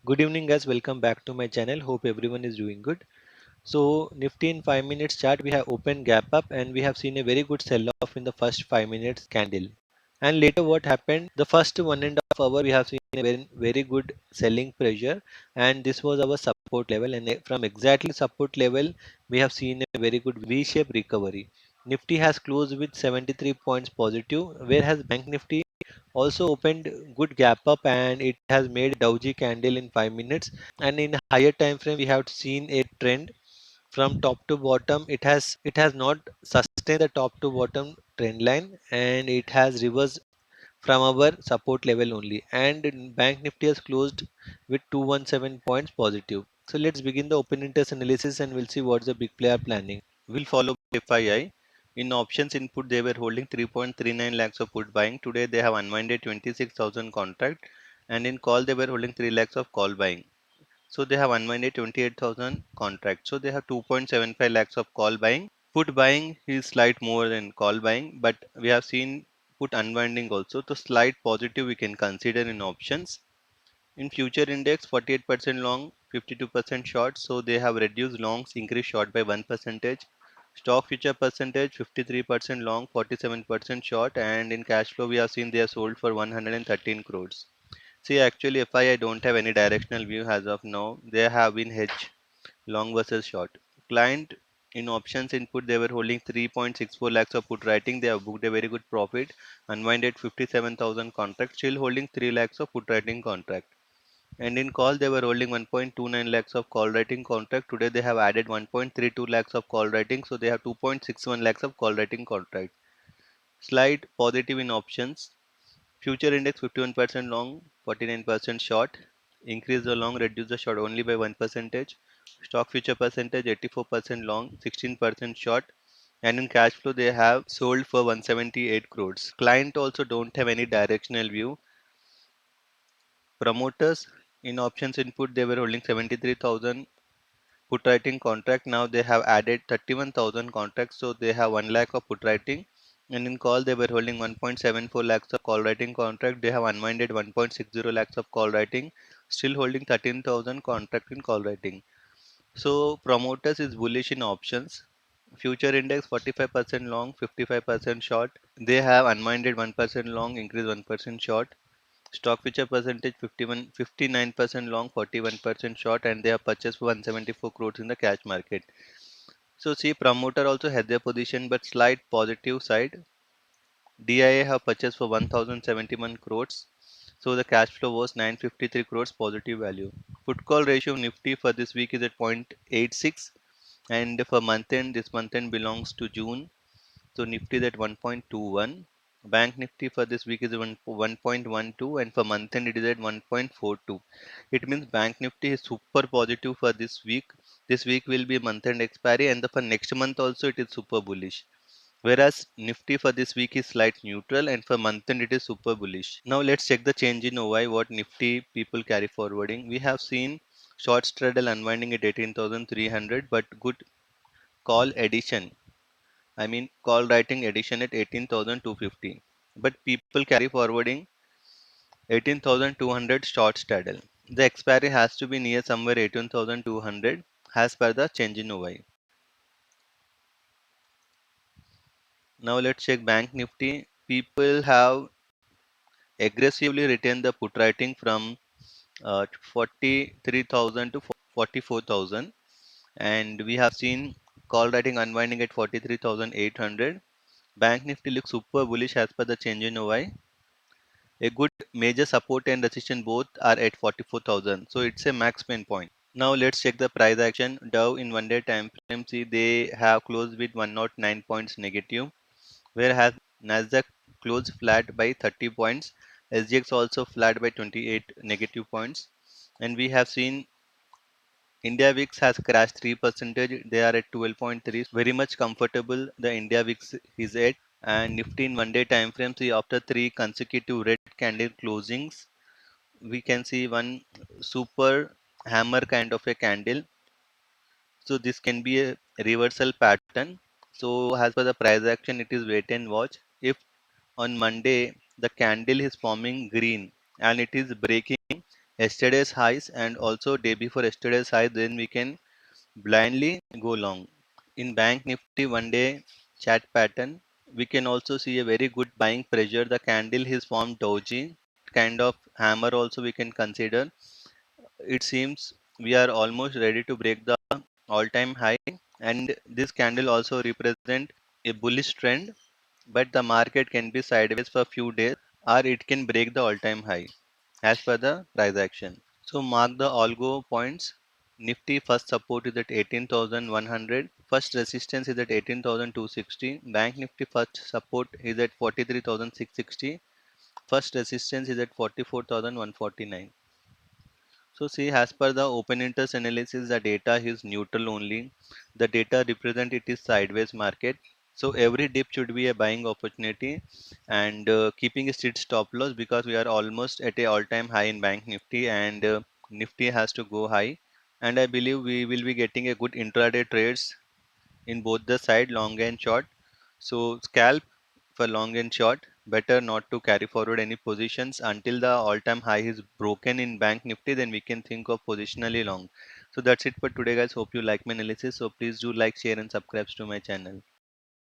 Good evening, guys. Welcome back to my channel. Hope everyone is doing good. So, Nifty in 5 minutes chart, we have opened gap up and we have seen a very good sell off in the first 5 minutes candle. And later, what happened? The first 1.5 hour, we have seen a very good selling pressure, and this was our support level. And from exactly support level, we have seen a very good V shaped recovery. Nifty has closed with 73 points positive, whereas Bank Nifty also opened good gap up and it has made doji candle in 5 minutes, and in higher time frame we have seen a trend from top to bottom. It has not sustained the top to bottom trend line, and it has reversed from our support level only, and bank nifty has closed with 217 points positive. So let's begin the open interest analysis and we'll see what's the big player planning. Will follow FII. In options input, they were holding 3.39 lakhs of put buying. Today, they have unwinded 26,000 contract, and in call, they were holding 3 lakhs of call buying. So they have unwinded 28,000 contract. So they have 2.75 lakhs of call buying. Put buying is slight more than call buying, but we have seen put unwinding also. So slight positive we can consider in options. In future index, 48% long, 52% short. So they have reduced longs, increased short by 1%. Stock future percentage, 53% long, 47% short. And in cash flow, we have seen they are sold for 113 crores. See, actually, FI, I don't have any directional view as of now. They have been hedged long versus short. Client in options input, they were holding 3.64 lakhs of put writing. They have booked a very good profit, unwinded 57,000 contracts, still holding 3 lakhs of put writing contract. And in call, they were holding 1.29 lakhs of call writing contract. Today, they have added 1.32 lakhs of call writing. So, they have 2.61 lakhs of call writing contract. Slight positive in options. Future index 51% long, 49% short. Increase the long, reduce the short only by 1%. Stock future percentage 84% long, 16% short. And in cash flow, they have sold for 178 crores. Client also don't have any directional view. Promoters in options input, they were holding 73,000 put writing contract. Now they have added 31,000 contracts, so they have 1 lakh of put writing. And in call, they were holding 1.74 lakhs of call writing contract. They have unwinded 1.60 lakhs of call writing, still holding 13,000 contract in call writing. So promoters is bullish in options. Future index 45% long, 55% short. They have unwinded 1% long, increase 1% short. Stock future percentage 59% long, 41% short, and they have purchased 174 crores in the cash market. So see, promoter also had their position, but slight positive side. DIA have purchased for 1071 crores. So the cash flow was 953 crores positive value. Put call ratio Nifty for this week is at 0.86, and for month end, this month end belongs to June. So Nifty is at 1.21. Bank Nifty for this week is 1.12, and for month end it is at 1.42. It means Bank Nifty is super positive for this week. This week will be month end expiry, and for next month also it is super bullish. Whereas Nifty for this week is slight neutral, and for month end it is super bullish. Now let's check the change in OI, what Nifty people carry forwarding. We have seen short straddle unwinding at 18,300, but good call addition, call writing addition at 18,250. But people carry forwarding 18,200 short straddle. The expiry has to be near somewhere 18,200 as per the change in OI. Now let's check Bank Nifty. People have aggressively retained the put writing from 43,000 to 44,000, and we have seen call writing unwinding at 43,800. Bank Nifty looks super bullish as per the change in OI. A good major support and resistance both are at 44,000. So it's a max pain point. Now let's check the price action. Dow in 1 day time frame, see they have closed with 109 points negative, whereas Nasdaq closed flat by 30 points. SGX also flat by 28 negative points. And we have seen India VIX has crashed 3%. They are at 12.3. Very much comfortable. The India VIX is at. And Nifty in 1 day time frame, see after three consecutive red candle closings, we can see one super hammer kind of a candle. So this can be a reversal pattern. So as per the price action, it is wait and watch. If on Monday the candle is forming green and it is breaking yesterday's highs and also day before yesterday's high, then we can blindly go long. In Bank Nifty 1 day chat pattern, we can also see a very good buying pressure. The candle is formed doji, kind of hammer also we can consider. It seems we are almost ready to break the all-time high, and this candle also represent a bullish trend, but the market can be sideways for a few days or it can break the all-time high as per the price action. So mark the algo points. Nifty first support is at 18,100. First resistance is at 18,260. Bank Nifty first support is at 43,660. First resistance is at 44,149. So see, as per the open interest analysis, the data is neutral only. The data represent it is sideways market. So every dip should be a buying opportunity, and keeping a strict stop loss because we are almost at a all-time high in Bank Nifty, and Nifty has to go high. And I believe we will be getting a good intraday trades in both the side, long and short. So scalp for long and short. Better not to carry forward any positions until the all-time high is broken in Bank Nifty. Then we can think of positionally long. So that's it for today, guys. Hope you like my analysis. So please do like, share, and subscribe to my channel.